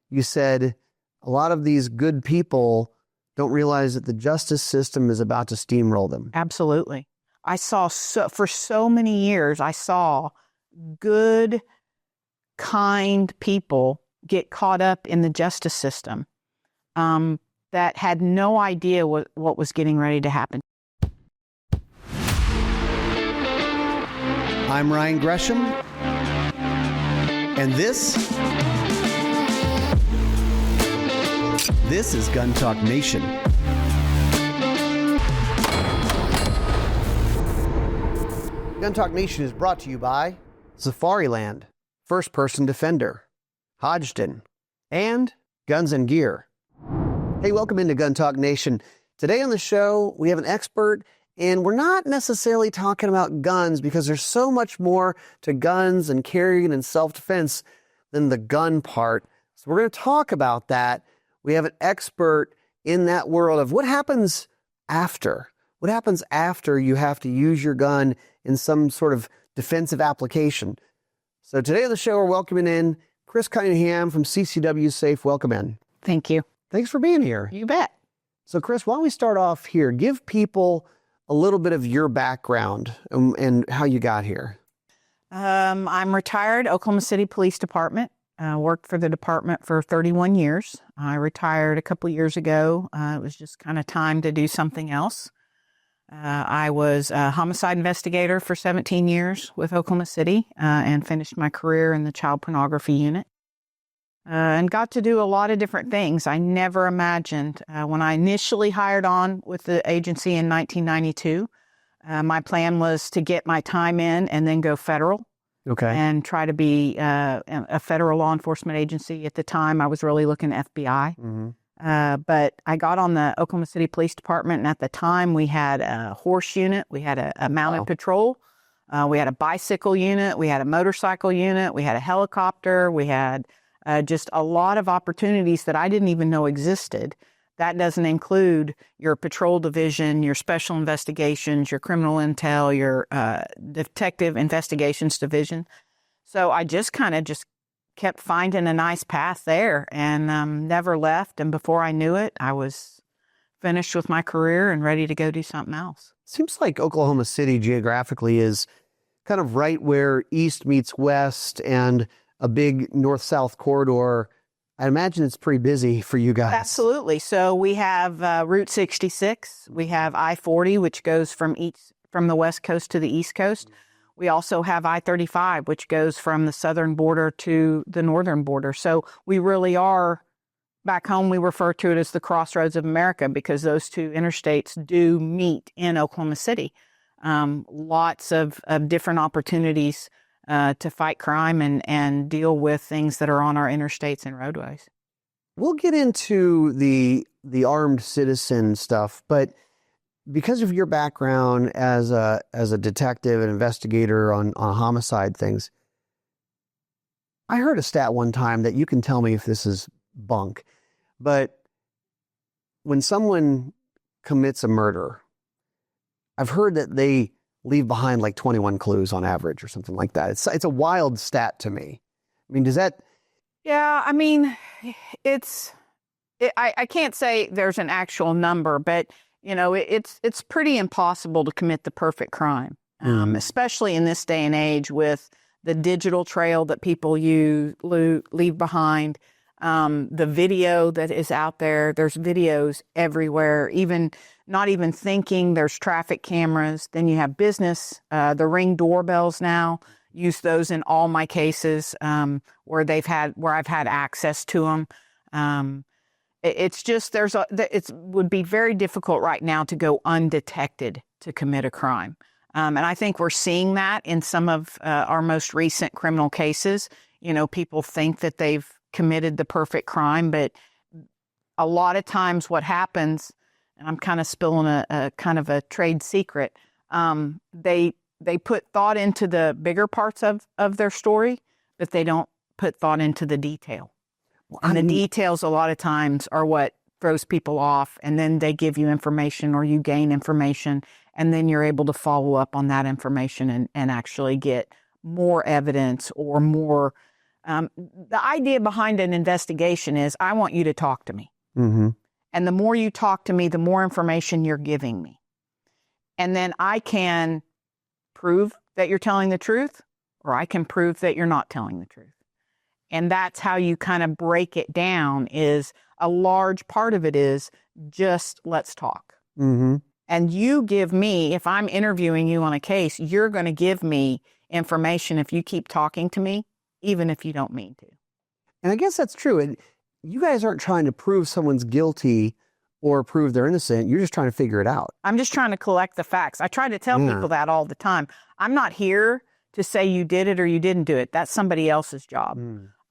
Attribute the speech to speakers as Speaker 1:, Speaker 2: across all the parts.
Speaker 1: you said a lot of these good people don't realize that the justice system is about to steamroll them.
Speaker 2: Absolutely. I saw for so many years, I saw good, kind people get caught up in the justice system that had no idea what was getting ready to happen.
Speaker 1: I'm Ryan Gresham, and this is Gun Talk Nation. Gun Talk Nation is brought to you by Safariland, First Person Defender, Hodgdon, and Guns and Gear. Hey, welcome into Gun Talk Nation. Today on the show, we have an expert, and we're not necessarily talking about guns because there's so much more to guns and carrying and self-defense than the gun part. So we're going to talk about that. We have an expert in that world of what happens after. What happens after you have to use your gun in some sort of defensive application. So today on the show, we're welcoming in Chris Cunningham from CCW Safe. Welcome in.
Speaker 2: Thank you.
Speaker 1: Thanks for being here.
Speaker 2: You bet.
Speaker 1: So Chris, why don't we start off here? Give people a little bit of your background and how you got here.
Speaker 2: I'm retired Oklahoma City Police Department. Worked for the department for 31 years. I retired a couple years ago. It was just kind of time to do something else. I was a homicide investigator for 17 years with Oklahoma City and finished my career in the child pornography unit. And got to do a lot of different things. I never imagined when I initially hired on with the agency in 1992, my plan was to get my time in and then go federal.
Speaker 1: Okay.
Speaker 2: And try to be a federal law enforcement agency. At the time, I was really looking at FBI. Mm-hmm. But I got on the Oklahoma City Police Department, and at the time, we had a horse unit, we had a mounted patrol, we had a bicycle unit, we had a motorcycle unit, we had a helicopter, we had just a lot of opportunities that I didn't even know existed. That doesn't include your patrol division, your special investigations, your criminal intel, your detective investigations division. So I just kind of kept finding a nice path there and never left. And before I knew it, I was finished with my career and ready to go do something else.
Speaker 1: Seems like Oklahoma City geographically is kind of right where east meets west and a big north-south corridor. I imagine it's pretty busy for you guys.
Speaker 2: Absolutely. So we have Route 66. We have I-40, which goes from the west coast to the east coast. We also have I-35, which goes from the southern border to the northern border. So we really are, back home, we refer to it as the crossroads of America because those two interstates do meet in Oklahoma City. Lots of different opportunities to fight crime and deal with things that are on our interstates and roadways.
Speaker 1: We'll get into the armed citizen stuff, but because of your background as a detective and investigator on homicide things, I heard a stat one time that you can tell me if this is bunk, but when someone commits a murder, I've heard that they leave behind like 21 clues on average or something like that. It's a wild stat to me. I mean, does that?
Speaker 2: Yeah, I mean, I can't say there's an actual number, but you know, it's pretty impossible to commit the perfect crime, especially in this day and age with the digital trail that people leave behind. The video that is out there, there's videos everywhere, not even thinking, there's traffic cameras. Then you have business, the Ring doorbells now, use those in all my cases where I've had access to them. It's just, it would be very difficult right now to go undetected to commit a crime. And I think we're seeing that in some of our most recent criminal cases. You know, people think that they've committed the perfect crime, but a lot of times what happens, and I'm kind of spilling a kind of a trade secret, they put thought into the bigger parts of their story, but they don't put thought into the detail. And the details a lot of times are what throws people off, and then they give you information or you gain information, and then you're able to follow up on that information and actually get more evidence or more The idea behind an investigation is I want you to talk to me.
Speaker 1: Mm-hmm.
Speaker 2: And the more you talk to me, the more information you're giving me. And then I can prove that you're telling the truth, or I can prove that you're not telling the truth. And that's how you kind of break it down. Is a large part of it is just let's talk.
Speaker 1: Mm-hmm.
Speaker 2: And you give me, if I'm interviewing you on a case, you're going to give me information if you keep talking to me, even if you don't mean to.
Speaker 1: And I guess that's true. And you guys aren't trying to prove someone's guilty or prove they're innocent. You're just trying to figure it out.
Speaker 2: I'm just trying to collect the facts. I try to tell people that all the time. I'm not here to say you did it or you didn't do it. That's somebody else's job.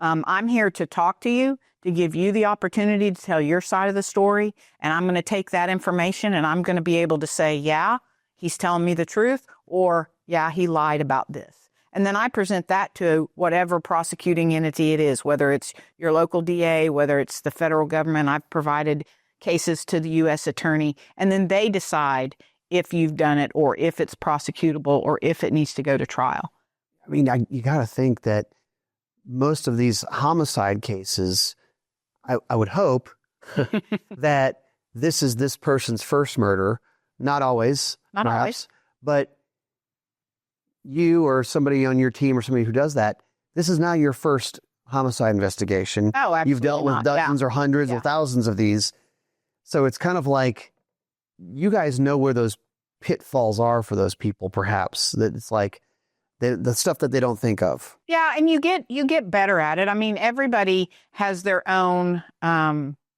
Speaker 2: I'm here to talk to you, to give you the opportunity to tell your side of the story. And I'm going to take that information and I'm going to be able to say, yeah, he's telling me the truth, or yeah, he lied about this. And then I present that to whatever prosecuting entity it is, whether it's your local DA, whether it's the federal government. I've provided cases to the U.S. attorney, and then they decide if you've done it or if it's prosecutable or if it needs to go to trial.
Speaker 1: I mean, you got to think that most of these homicide cases, I would hope that this is this person's first murder. Not always, perhaps, but you or somebody on your team or somebody who does that, this is not your first homicide investigation.
Speaker 2: Oh, absolutely.
Speaker 1: You've dealt with dozens or hundreds or thousands of these. So it's kind of like you guys know where those pitfalls are for those people, perhaps. That it's like the stuff that they don't think of.
Speaker 2: Yeah, and you get better at it. I mean, everybody has their own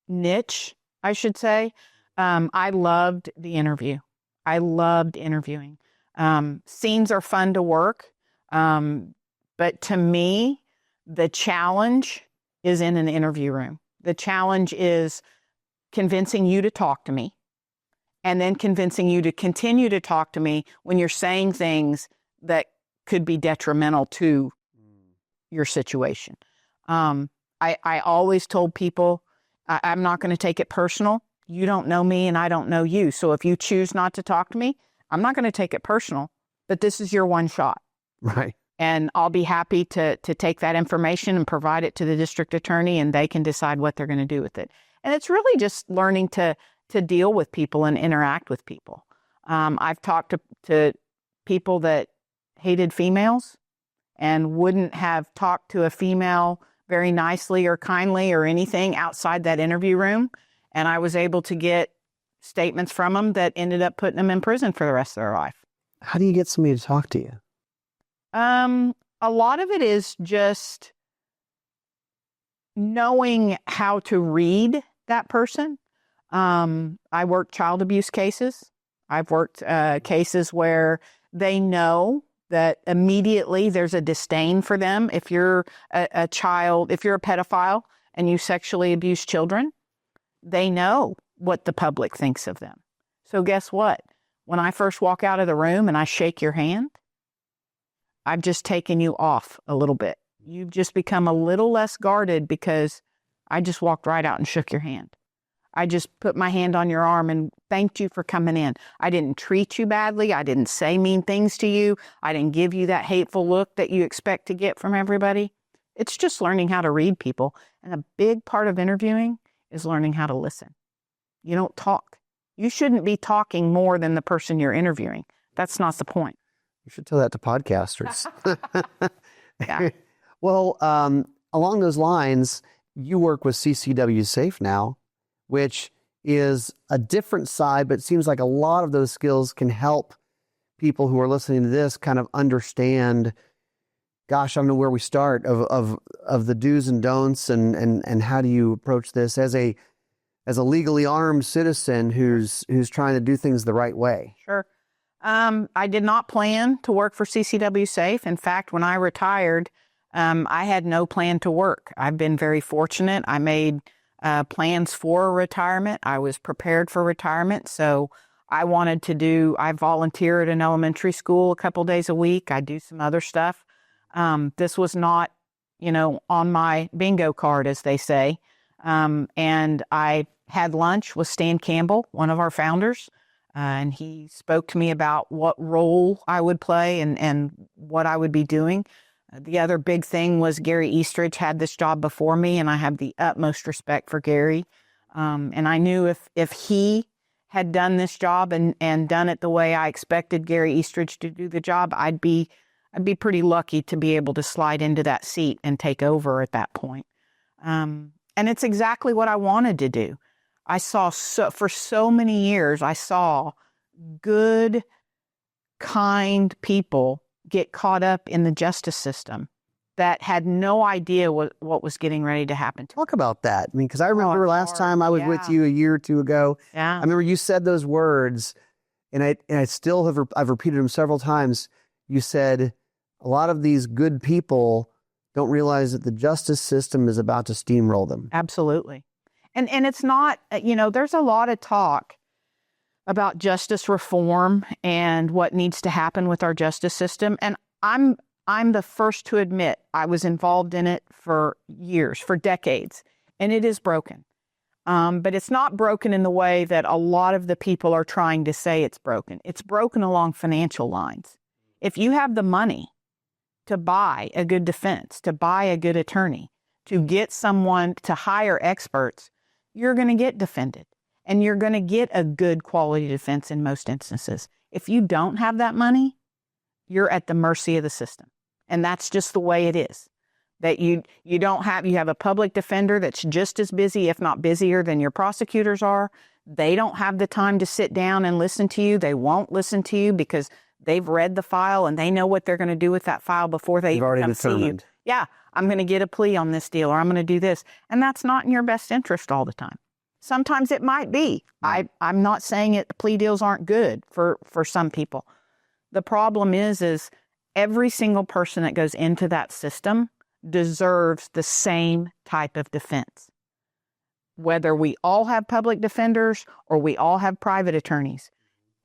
Speaker 2: niche, I should say. I loved the interview. I loved interviewing. Scenes are fun to work. But to me, the challenge is in an interview room. The challenge is convincing you to talk to me, and then convincing you to continue to talk to me when you're saying things that could be detrimental to your situation. I always told people, I'm not going to take it personal. You don't know me and I don't know you. So if you choose not to talk to me, I'm not going to take it personal, but this is your one shot.
Speaker 1: Right.
Speaker 2: And I'll be happy to take that information and provide it to the district attorney, and they can decide what they're going to do with it. And it's really just learning to deal with people and interact with people. I've talked to people that hated females and wouldn't have talked to a female very nicely or kindly or anything outside that interview room. And I was able to get statements from them that ended up putting them in prison for the rest of their life.
Speaker 1: How do you get somebody to talk to you?
Speaker 2: A lot of it is just knowing how to read that person. I worked child abuse cases. I've worked cases where they know that immediately there's a disdain for them. If you're a child, if you're a pedophile and you sexually abuse children, they know what the public thinks of them. So guess what? When I first walk out of the room and I shake your hand, I've just taken you off a little bit. You've just become a little less guarded because I just walked right out and shook your hand. I just put my hand on your arm and thanked you for coming in. I didn't treat you badly. I didn't say mean things to you. I didn't give you that hateful look that you expect to get from everybody. It's just learning how to read people. And a big part of interviewing is learning how to listen. You don't talk. You shouldn't be talking more than the person you're interviewing. That's not the point.
Speaker 1: You should tell that to podcasters.
Speaker 2: Yeah.
Speaker 1: Well, along those lines, you work with CCW Safe now, which is a different side, but it seems like a lot of those skills can help people who are listening to this kind of understand, gosh, I don't know where we start of the do's and don'ts and how do you approach this as a legally armed citizen who's trying to do things the right way.
Speaker 2: Sure. I did not plan to work for CCW Safe. In fact, when I retired, I had no plan to work. I've been very fortunate. I made plans for retirement. I was prepared for retirement. So I volunteer at an elementary school a couple days a week. I do some other stuff. This was not, on my bingo card, as they say. And I had lunch with Stan Campbell, one of our founders, and he spoke to me about what role I would play and what I would be doing. The other big thing was Gary Eastridge had this job before me, and I have the utmost respect for Gary. And I knew if he had done this job and done it the way I expected Gary Eastridge to do the job, I'd be pretty lucky to be able to slide into that seat and take over at that point. And it's exactly what I wanted to do. I saw for so many years, I saw good, kind people get caught up in the justice system that had no idea what was getting ready to happen to them.
Speaker 1: Talk about that. I mean, because I remember last time I was with you a year or two ago.
Speaker 2: Yeah.
Speaker 1: I remember you said those words, and I still I've repeated them several times. You said a lot of these good people don't realize that the justice system is about to steamroll them.
Speaker 2: Absolutely. And it's not, there's a lot of talk about justice reform and what needs to happen with our justice system. And I'm the first to admit I was involved in it for years, for decades, and it is broken. But it's not broken in the way that a lot of the people are trying to say it's broken. It's broken along financial lines. If you have the money to buy a good defense, to buy a good attorney, to get someone to hire experts, you're going to get defended, and you're going to get a good quality defense in most instances. If you don't have that money, you're at the mercy of the system. And that's just the way it is. That you have a public defender that's just as busy, if not busier, than your prosecutors are. They don't have the time to sit down and listen to you. They won't listen to you because they've read the file and they know what they're going to do with that file before they come see you. Yeah, I'm going to get a plea on this deal, or I'm going to do this. And that's not in your best interest all the time. Sometimes it might be.
Speaker 1: Right.
Speaker 2: I'm not saying it. Plea deals aren't good for some people. The problem is every single person that goes into that system deserves the same type of defense. Whether we all have public defenders or we all have private attorneys,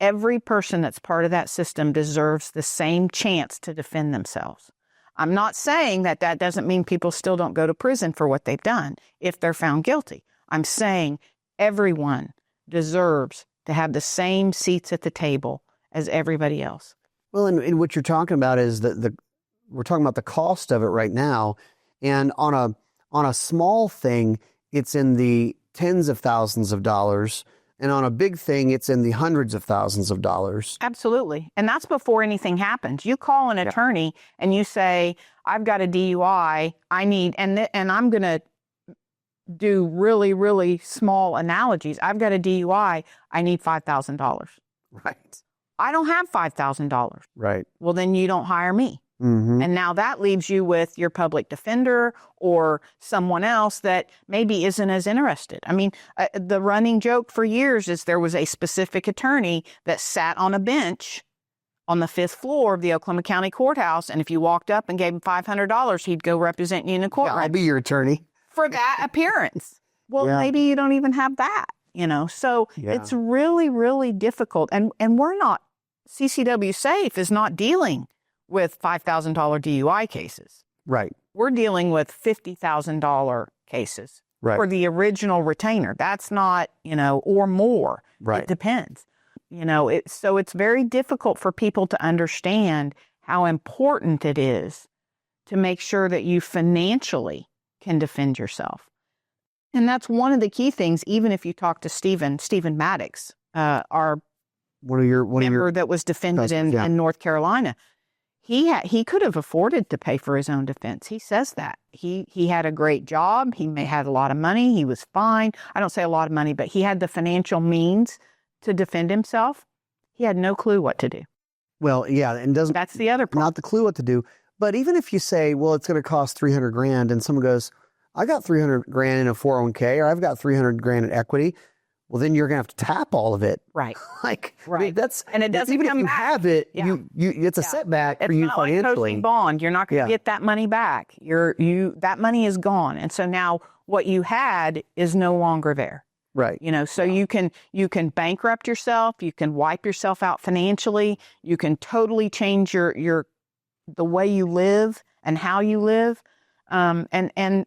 Speaker 2: every person that's part of that system deserves the same chance to defend themselves. I'm not saying that doesn't mean people still don't go to prison for what they've done if they're found guilty. I'm saying everyone deserves to have the same seats at the table as everybody else.
Speaker 1: Well, and what you're talking about is we're talking about the cost of it right now, and on a small thing, it's in the tens of thousands of dollars, and on a big thing, it's in the hundreds of thousands of dollars.
Speaker 2: Absolutely, and that's before anything happens. You call an attorney and you say, "I've got a DUI. I need," and I'm going to do really, really small analogies. I've got a DUI. I need $5,000.
Speaker 1: Right.
Speaker 2: I don't have $5,000.
Speaker 1: Right.
Speaker 2: Well, then you don't hire me.
Speaker 1: Mm-hmm.
Speaker 2: And now that leaves you with your public defender or someone else that maybe isn't as interested. I mean, the running joke for years is there was a specific attorney that sat on a bench on the 5th floor of the Oklahoma County Courthouse. And if you walked up and gave him $500, he'd go represent you in the courtroom.
Speaker 1: Yeah, I'll be your attorney.
Speaker 2: For that appearance. Well, maybe you don't even have that, So it's really, really difficult. And we're not, CCW Safe is not dealing with $5,000 DUI cases.
Speaker 1: Right.
Speaker 2: We're dealing with $50,000 cases
Speaker 1: right.
Speaker 2: for the original retainer. That's not, or more.
Speaker 1: Right.
Speaker 2: It depends. So it's very difficult for people to understand how important it is to make sure that you financially can defend yourself. And that's one of the key things, even if you talk to Stephen Maddox, our member that was defended in North Carolina. He could have afforded to pay for his own defense. He says that. He had a great job. He had a lot of money. He was fine. I don't say a lot of money, but he had the financial means to defend himself. He had no clue what to do.
Speaker 1: Well, yeah, and
Speaker 2: that's the other part.
Speaker 1: Not the clue what to do. But even if you say, well, it's going to cost $300,000, and someone goes, I got $300,000 in a 401k, or I've got $300,000 in equity. Well, then you're going to have to tap all of it.
Speaker 2: Right.
Speaker 1: Right.
Speaker 2: I mean,
Speaker 1: And it doesn't even if you have it, it's a setback for you financially.
Speaker 2: It's not like bond. You're not going to get that money back. That money is gone. And so now what you had is no longer there.
Speaker 1: Right.
Speaker 2: So you can bankrupt yourself. You can wipe yourself out financially. You can totally change the way you live and how you live. And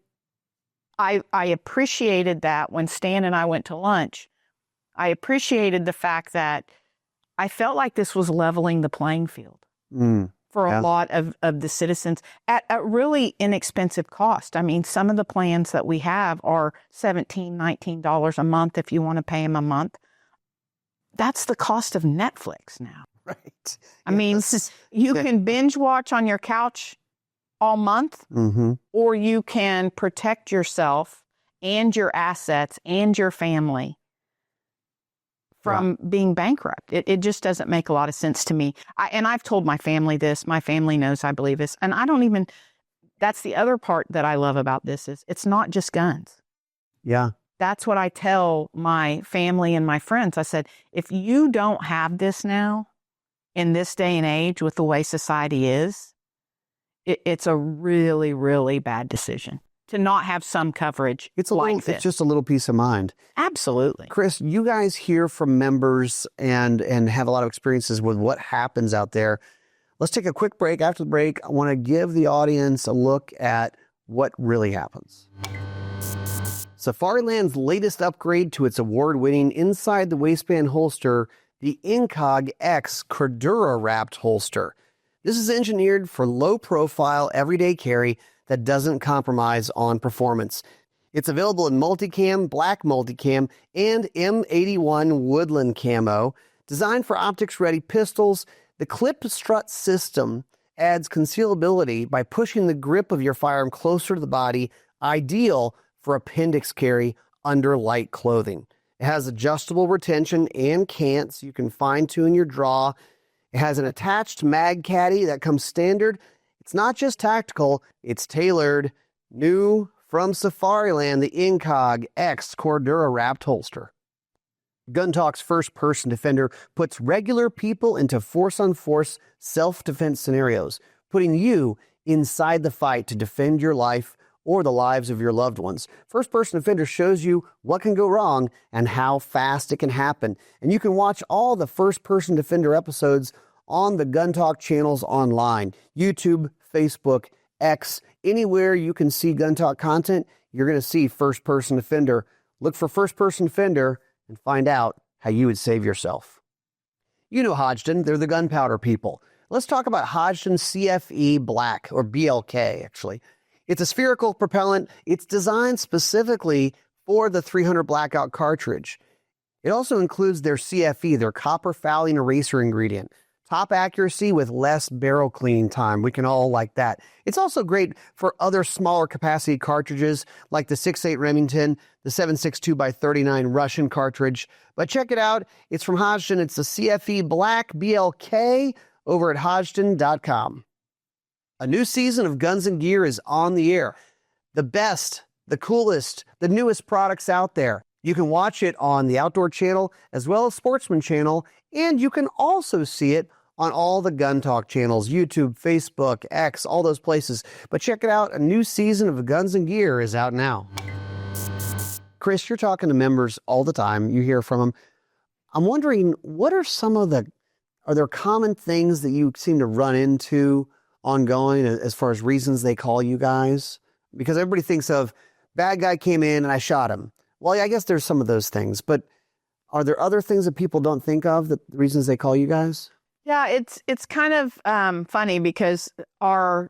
Speaker 2: I appreciated that when Stan and I went to lunch. I appreciated the fact that I felt like this was leveling the playing field. for a lot of the citizens at a really inexpensive cost. I mean, some of the plans that we have are $17, $19 a month if you want to pay them a month. That's the cost of Netflix now.
Speaker 1: Right.
Speaker 2: I mean, you can binge watch on your couch all month, or you can protect yourself and your assets and your family from being bankrupt. It just doesn't make a lot of sense to me. And I've told my family this. My family knows I believe this. And that's the other part that I love about this is it's not just guns.
Speaker 1: Yeah.
Speaker 2: That's what I tell my family and my friends. I said, if you don't have this now in this day and age with the way society is, it's a really, really bad decision to not have some coverage. It's
Speaker 1: just a little peace of mind.
Speaker 2: Absolutely.
Speaker 1: Chris, you guys hear from members and have a lot of experiences with what happens out there. Let's take a quick break. After the break, I want to give the audience a look at what really happens. Safariland's latest upgrade to its award-winning inside the waistband holster, the Incog X Cordura wrapped holster. This is engineered for low-profile, everyday carry that doesn't compromise on performance. It's available in multicam, black multicam, and M81 woodland camo. Designed for optics-ready pistols, the clip strut system adds concealability by pushing the grip of your firearm closer to the body, ideal for appendix carry under light clothing. It has adjustable retention and cant, so you can fine-tune your draw. It has an attached mag caddy that comes standard. It's not just tactical, it's tailored. New from Safariland, the Incog X Cordura wrapped holster. Gun Talk's first-person defender puts regular people into force-on-force self-defense scenarios, putting you inside the fight to defend your life or the lives of your loved ones. First-person defender shows you what can go wrong and how fast it can happen. And you can watch all the first-person defender episodes on the Gun Talk channels online, YouTube, Facebook, X, anywhere you can see Gun Talk content, you're going to see First Person Defender. Look for First Person Defender and find out how you would save yourself. You know Hodgdon, they're the gunpowder people. Let's talk about Hodgdon CFE Black, or BLK actually. It's a spherical propellant. It's designed specifically for the 300 Blackout cartridge. It also includes their CFE, their copper fouling eraser ingredient. Top accuracy with less barrel cleaning time. We can all like that. It's also great for other smaller capacity cartridges like the 6.8 Remington, the 7.62x39 Russian cartridge. But check it out. It's from Hodgdon. It's the CFE Black BLK over at Hodgdon.com. A new season of Guns and Gear is on the air. The best, the coolest, the newest products out there. You can watch it on the Outdoor Channel as well as Sportsman Channel, and you can also see it on all the Gun Talk channels, YouTube, Facebook, X, all those places. But check it out. A new season of Guns and Gear is out now. Chris, you're talking to members all the time. You hear from them. I'm wondering, what are are there common things that you seem to run into ongoing as far as reasons they call you guys? Because everybody thinks of, bad guy came in and I shot him. Well, yeah, I guess there's some of those things, but are there other things that people don't think of, that the reasons they call you guys?
Speaker 2: Yeah, it's kind of funny because our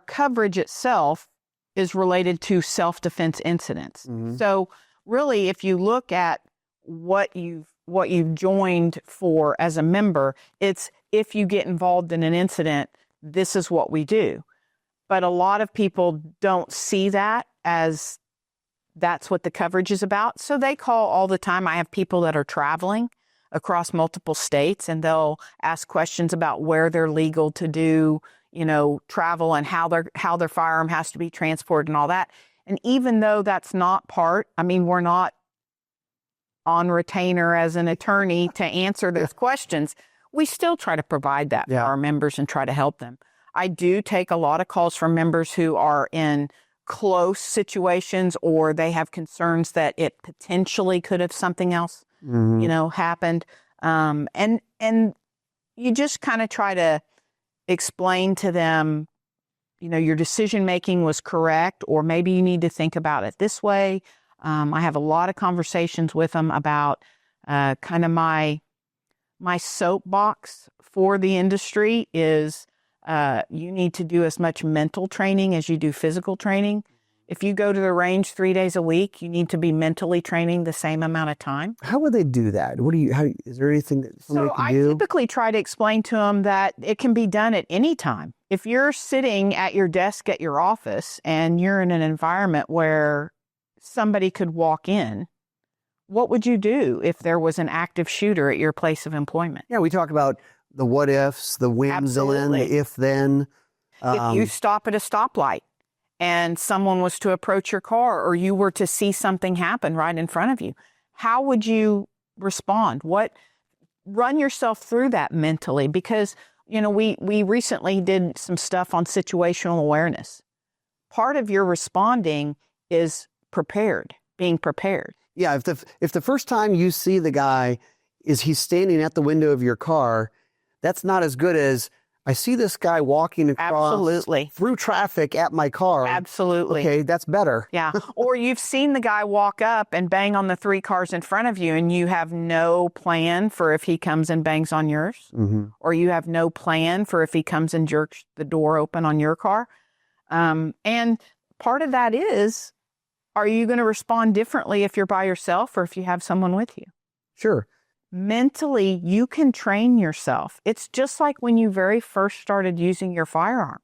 Speaker 2: coverage itself is related to self-defense incidents. Mm-hmm. So really, if you look at what you've joined for as a member, it's if you get involved in an incident, this is what we do. But a lot of people don't see that as that's what the coverage is about. So they call all the time. I have people that are traveling across multiple states, and they'll ask questions about where they're legal to do, travel and how their firearm has to be transported and all that. And even though that's not we're not on retainer as an attorney to answer those questions, we still try to provide that for our members and try to help them. I do take a lot of calls from members who are in close situations, or they have concerns that it potentially could have something else, happened. And you just kind of try to explain to them, your decision making was correct, or maybe you need to think about it this way. I have a lot of conversations with them about kind of my soapbox for the industry is You need to do as much mental training as you do physical training. If you go to the range 3 days a week, you need to be mentally training the same amount of time.
Speaker 1: How would they do that? Is there anything that somebody can do?
Speaker 2: I typically try to explain to them that it can be done at any time. If you're sitting at your desk at your office and you're in an environment where somebody could walk in, what would you do if there was an active shooter at your place of employment?
Speaker 1: Yeah, we talk about the what ifs, the when's, the if then.
Speaker 2: If you stop at a stoplight and someone was to approach your car or you were to see something happen right in front of you, how would you respond? Run yourself through that mentally, because, we recently did some stuff on situational awareness. Part of your responding is being prepared.
Speaker 1: Yeah, if the first time you see the guy he's standing at the window of your car, that's not as good as I see this guy walking across through traffic at my car.
Speaker 2: Absolutely.
Speaker 1: Okay, that's better.
Speaker 2: Yeah. Or you've seen the guy walk up and bang on the 3 cars in front of you, and you have no plan for if he comes and bangs on yours.
Speaker 1: Mm-hmm.
Speaker 2: Or you have no plan for if he comes and jerks the door open on your car. And part of that is, are you going to respond differently if you're by yourself or if you have someone with you?
Speaker 1: Sure.
Speaker 2: Mentally, you can train yourself. It's just like when you very first started using your firearm.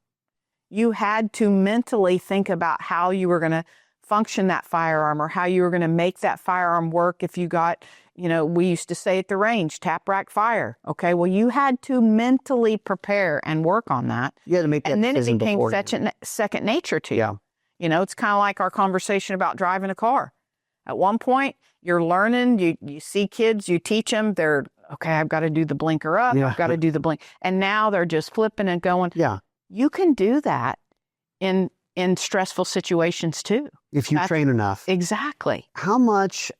Speaker 2: You had to mentally think about how you were going to function that firearm or how you were going to make that firearm work if you got, we used to say at the range, tap rack fire. Okay, well, you had to mentally prepare and work on that.
Speaker 1: You had to make that
Speaker 2: decision. And then it became
Speaker 1: beforehand.
Speaker 2: second nature to you.
Speaker 1: Yeah.
Speaker 2: It's kind of like our conversation about driving a car. At one point, you're learning, you see kids, you teach them, they're, okay, I've got to do the blinker up, I've got to do the blink. And now they're just flipping and going.
Speaker 1: Yeah.
Speaker 2: You can do that in stressful situations too.
Speaker 1: If you train enough.
Speaker 2: Exactly.
Speaker 1: How much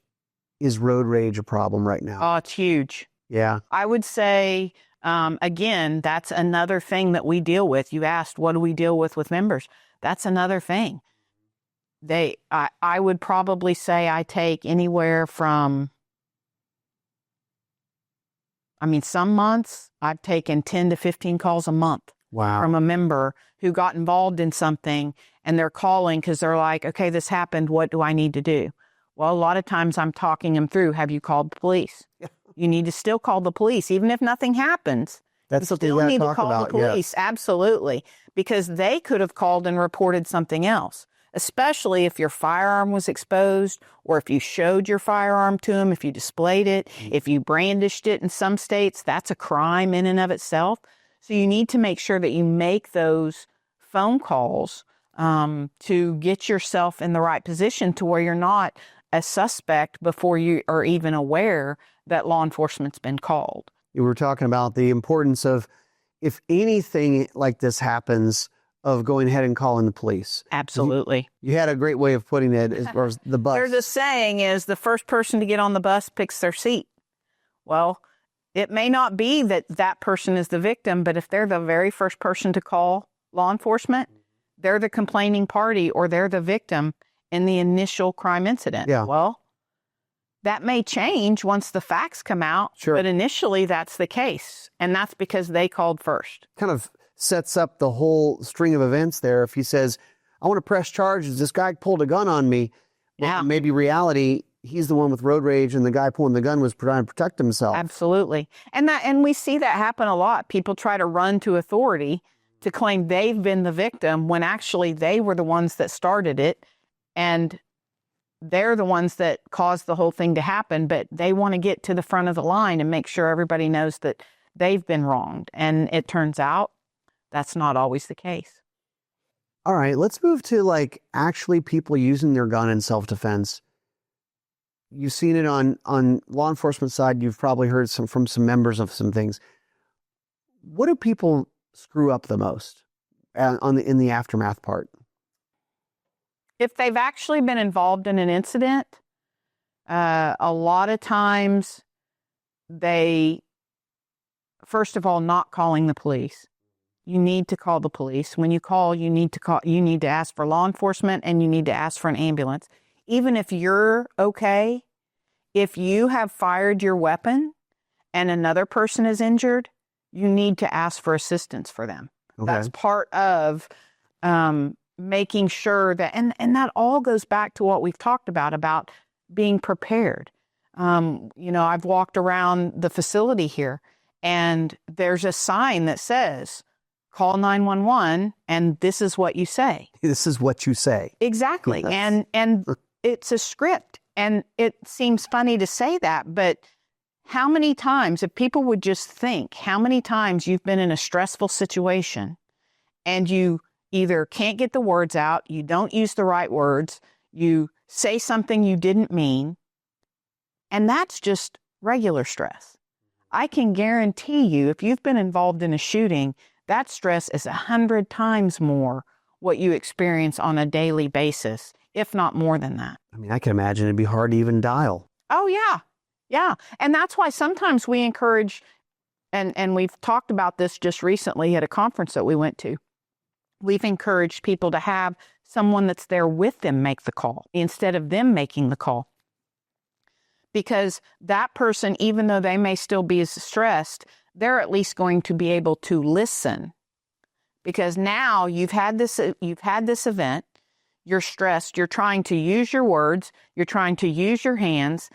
Speaker 1: is road rage a problem right now?
Speaker 2: Oh, it's huge.
Speaker 1: Yeah.
Speaker 2: I would say, again, that's another thing that we deal with. You asked, what do we deal with members? That's another thing. I would probably say I take anywhere from, some months I've taken 10 to 15 calls a month.
Speaker 1: Wow.
Speaker 2: From a member who got involved in something and they're calling because they're like, okay, this happened. What do I need to do? Well, a lot of times I'm talking them through. Have you called the police? You need to still call the police. Even if nothing happens,
Speaker 1: that's
Speaker 2: you
Speaker 1: what they
Speaker 2: still need to
Speaker 1: talk
Speaker 2: call
Speaker 1: about.
Speaker 2: the police.
Speaker 1: Yes.
Speaker 2: Absolutely. Because they could have called and reported something else. Especially if your firearm was exposed or if you showed your firearm to them, if you displayed it, if you brandished it in some states, that's a crime in and of itself. So you need to make sure that you make those phone calls to get yourself in the right position to where you're not a suspect before you are even aware that law enforcement's been called.
Speaker 1: You were talking about the importance of, if anything like this happens, of going ahead and calling the police.
Speaker 2: Absolutely.
Speaker 1: You had a great way of putting it as far as the bus.
Speaker 2: There's a saying is the first person to get on the bus picks their seat. Well, it may not be that person is the victim, but if they're the very first person to call law enforcement, they're the complaining party or they're the victim in the initial crime incident.
Speaker 1: Yeah.
Speaker 2: Well, that may change once the facts come out,
Speaker 1: Sure.
Speaker 2: But initially that's the case, and that's because they called first.
Speaker 1: Kind of sets up the whole string of events there. If he says, I want to press charges, this guy pulled a gun on me. Well, maybe reality, he's the one with road rage and the guy pulling the gun was trying to protect himself.
Speaker 2: Absolutely. And we see that happen a lot. People try to run to authority to claim they've been the victim when actually they were the ones that started it and they're the ones that caused the whole thing to happen, but they want to get to the front of the line and make sure everybody knows that they've been wronged. And it turns out that's not always the case.
Speaker 1: All right, let's move to actually people using their gun in self-defense. You've seen it on law enforcement side. You've probably heard from some members of some things. What do people screw up the most in the aftermath part?
Speaker 2: If they've actually been involved in an incident, a lot of times first of all, not calling the police. You need to call the police. When you call, you need to ask for law enforcement and you need to ask for an ambulance. Even if you're okay, if you have fired your weapon and another person is injured, you need to ask for assistance for them.
Speaker 1: Okay.
Speaker 2: That's part of making sure that, and that all goes back to what we've talked about being prepared. I've walked around the facility here, and there's a sign that says, call 911, and this is what you say.
Speaker 1: This is what you say.
Speaker 2: Exactly.
Speaker 1: Yes.
Speaker 2: And it's a script. And it seems funny to say that, but how many times, if people would just think, how many times you've been in a stressful situation and you either can't get the words out, you don't use the right words, you say something you didn't mean, and that's just regular stress. I can guarantee you, if you've been involved in a shooting, that stress is 100 times more what you experience on a daily basis, if not more than that.
Speaker 1: I mean, I can imagine it'd be hard to even dial.
Speaker 2: Oh, yeah. Yeah. And that's why sometimes we encourage, and we've talked about this just recently at a conference that we went to. We've encouraged people to have someone that's there with them make the call instead of them making the call. Because that person, even though they may still be as stressed, they're at least going to be able to listen. Because now you've had this event, you're stressed, you're trying to use your words, you're trying to use your hands.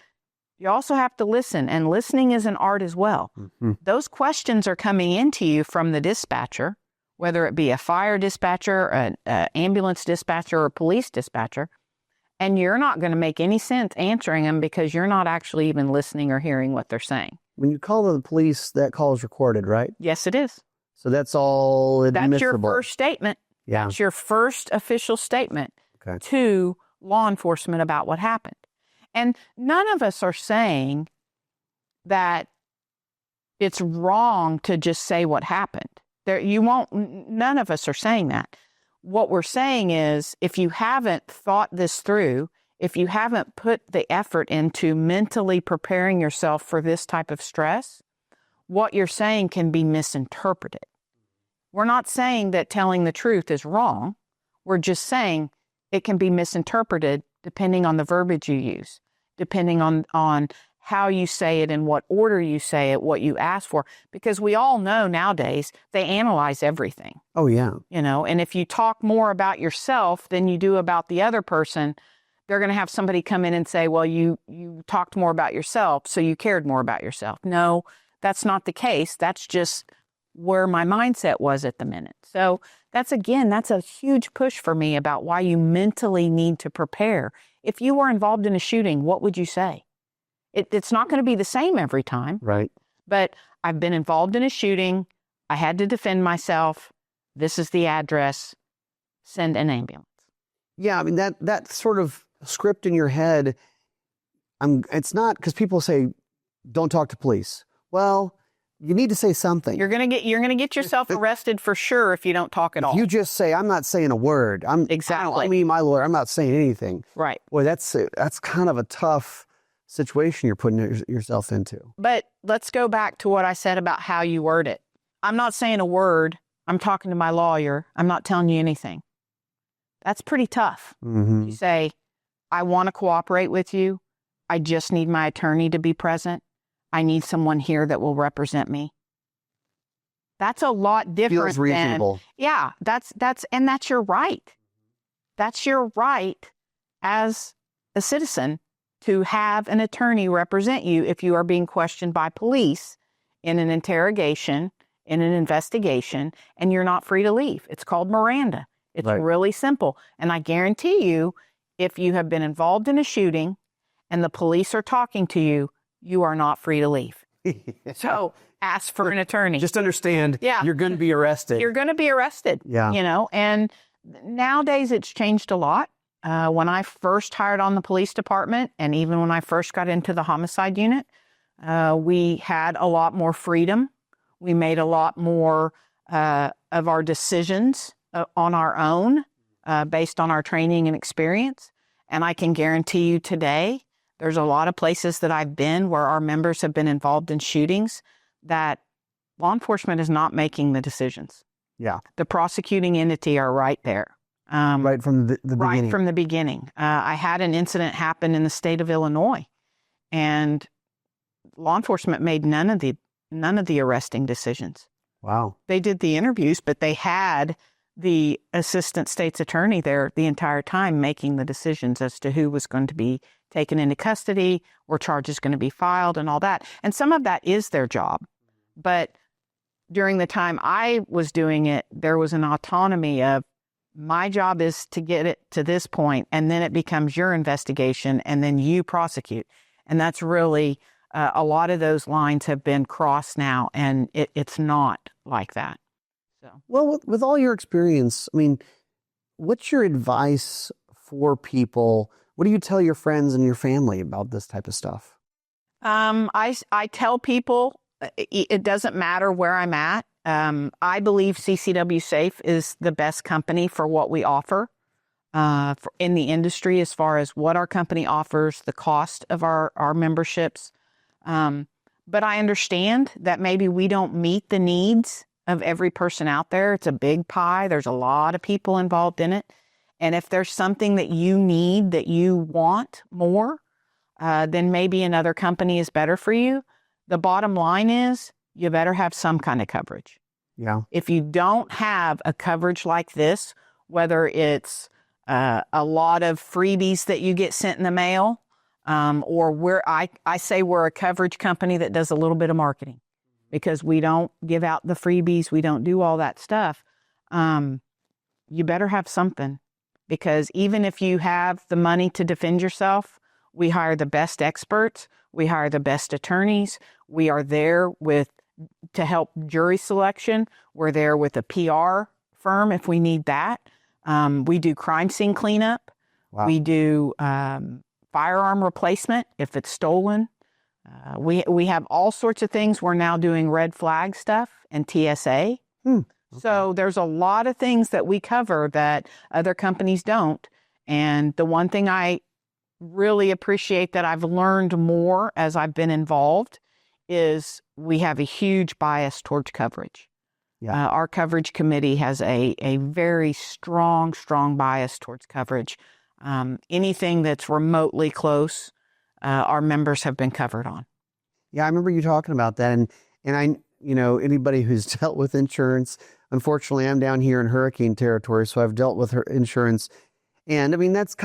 Speaker 2: You also have to listen, and listening is an art as well. Mm-hmm. Those questions are coming into you from the dispatcher, whether it be a fire dispatcher, an ambulance dispatcher, or a police dispatcher, and you're not going to make any sense answering them because you're not actually even listening or hearing what they're saying. When
Speaker 1: you call the police, that call is recorded, right?
Speaker 2: Yes, it is.
Speaker 1: So that's all admissible.
Speaker 2: That's your first statement.
Speaker 1: Yeah.
Speaker 2: That's your first official statement to law enforcement about what happened. And none of us are saying that it's wrong to just say what happened. None of us are saying that. What we're saying is, if you haven't thought this through, if you haven't put the effort into mentally preparing yourself for this type of stress, what you're saying can be misinterpreted. We're not saying that telling the truth is wrong. We're just saying it can be misinterpreted depending on the verbiage you use, depending on how you say it, in what order you say it, what you ask for. Because we all know nowadays they analyze everything.
Speaker 1: Oh, yeah.
Speaker 2: And if you talk more about yourself than you do about the other person, they're going to have somebody come in and say, well, you talked more about yourself, so you cared more about yourself. No, that's not the case. That's just where my mindset was at the minute. So that's a huge push for me about why you mentally need to prepare. If you were involved in a shooting, what would you say? It's not going to be the same every time.
Speaker 1: Right.
Speaker 2: But I've been involved in a shooting. I had to defend myself. This is the address. Send an ambulance.
Speaker 1: Yeah, I mean, that sort of script in your head, it's not, because people say, don't talk to police. Well, you need to say something.
Speaker 2: You're gonna get yourself arrested for sure if you don't talk at all.
Speaker 1: You just say, I'm not saying a word.
Speaker 2: Exactly.
Speaker 1: I mean, my lawyer, I'm not saying anything.
Speaker 2: Right.
Speaker 1: Boy, that's kind of a tough situation you're putting yourself into.
Speaker 2: But let's go back to what I said about how you word it. I'm not saying a word. I'm talking to my lawyer. I'm not telling you anything. That's pretty tough.
Speaker 1: Mm-hmm.
Speaker 2: You say, I want to cooperate with you. I just need my attorney to be present. I need someone here that will represent me. That's a lot different.
Speaker 1: Feels reasonable.
Speaker 2: Yeah, that's your right. That's your right as a citizen to have an attorney represent you if you are being questioned by police in an interrogation, in an investigation, and you're not free to leave. It's called Miranda. It's really simple. And I guarantee you, if you have been involved in a shooting and the police are talking to you, you are not free to leave. So ask for an attorney.
Speaker 1: Just understand, you're going to be arrested.
Speaker 2: You're going to be arrested.
Speaker 1: Yeah.
Speaker 2: And nowadays it's changed a lot. When I first hired on the police department, and even when I first got into the homicide unit, we had a lot more freedom. We made a lot more of our decisions on our own, based on our training and experience. And I can guarantee you today, there's a lot of places that I've been where our members have been involved in shootings that law enforcement is not making the decisions.
Speaker 1: Yeah.
Speaker 2: The prosecuting entity are right there.
Speaker 1: Right from the beginning.
Speaker 2: Right from the beginning. I had an incident happen in the state of Illinois, and law enforcement made none of the arresting decisions.
Speaker 1: Wow.
Speaker 2: They did the interviews, but they had the assistant state's attorney there the entire time making the decisions as to who was going to be taken into custody or charges going to be filed and all that. And some of that is their job. But during the time I was doing it, there was an autonomy of my job is to get it to this point, and then it becomes your investigation, and then you prosecute. And that's really, a lot of those lines have been crossed now, and it's not like that. So.
Speaker 1: Well, with all your experience, I mean, what's your advice for people? What do you tell your friends and your family about this type of stuff?
Speaker 2: I tell people it doesn't matter where I'm at. I believe CCW Safe is the best company for what we offer in the industry as far as what our company offers, the cost of our memberships. But I understand that maybe we don't meet the needs of every person out there. It's a big pie. There's a lot of people involved in it. And if there's something that you need, that you want more, then maybe another company is better for you. The bottom line is you better have some kind of coverage.
Speaker 1: Yeah. If
Speaker 2: you don't have a coverage like this, whether it's a lot of freebies that you get sent in the mail, or I say we're a coverage company that does a little bit of marketing because we don't give out the freebies. We don't do all that stuff. You better have something, because even if you have the money to defend yourself, we hire the best experts. We hire the best attorneys. We are there to help jury selection. We're there with a PR firm if we need that. We do crime scene cleanup. Wow. We do firearm replacement if it's stolen. We have all sorts of things. We're now doing red flag stuff and TSA. Okay. So there's a lot of things that we cover that other companies don't. And the one thing I really appreciate that I've learned more as I've been involved is we have a huge bias towards coverage. Yeah. Our coverage committee has a very strong bias towards coverage. Anything that's remotely close, our members have been covered on.
Speaker 1: Yeah, I remember you talking about that. And I, anybody who's dealt with insurance, unfortunately, I'm down here in hurricane territory, so I've dealt with her insurance. And I mean, that's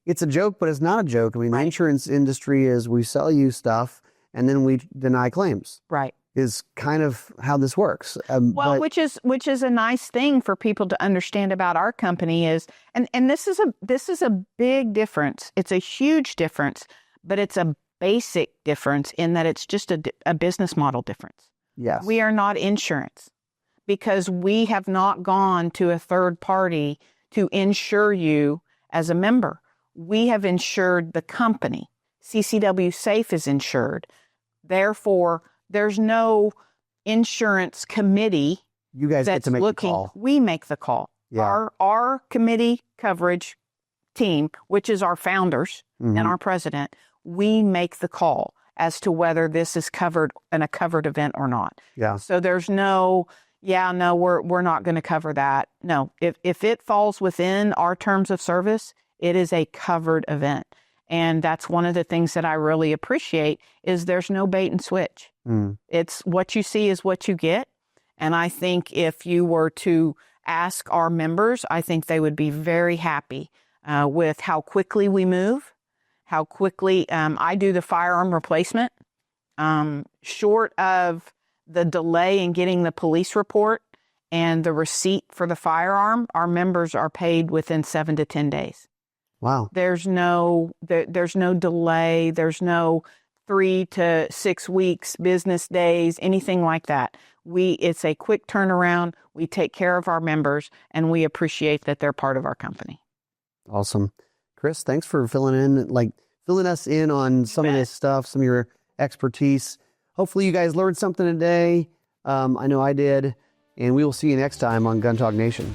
Speaker 1: it's a joke, but it's not a joke. I mean, right. The insurance industry is we sell you stuff and then we deny claims.
Speaker 2: Right.
Speaker 1: Is kind of how this works.
Speaker 2: Which is a nice thing for people to understand about our company is, and this is a big difference. It's a huge difference, but it's a basic difference in that it's just a business model difference.
Speaker 1: Yes.
Speaker 2: We are not insurance because we have not gone to a third party to insure you as a member. We have insured the company. CCW Safe is insured. Therefore, there's no insurance committee.
Speaker 1: You guys get to make the call.
Speaker 2: We make the call. Yeah. Our committee coverage team, which is our founders and our president, we make the call as to whether this is covered in a covered event or not.
Speaker 1: Yeah.
Speaker 2: So there's no, we're not going to cover that. No, if it falls within our terms of service, it is a covered event. And that's one of the things that I really appreciate is there's no bait and switch. It's what you see is what you get. And I think if you were to ask our members, I think they would be very happy with how quickly we move, how quickly I do the firearm replacement. Short of the delay in getting the police report and the receipt for the firearm, our members are paid within 7 to 10 days.
Speaker 1: Wow.
Speaker 2: There's no delay. There's no 3 to 6 weeks, business days, anything like that. It's a quick turnaround. We take care of our members, and we appreciate that they're part of our company.
Speaker 1: Awesome. Chris, thanks for filling us in on some of this stuff, some of your expertise. Hopefully you guys learned something today. I know I did, and we will see you next time on Gun Talk Nation.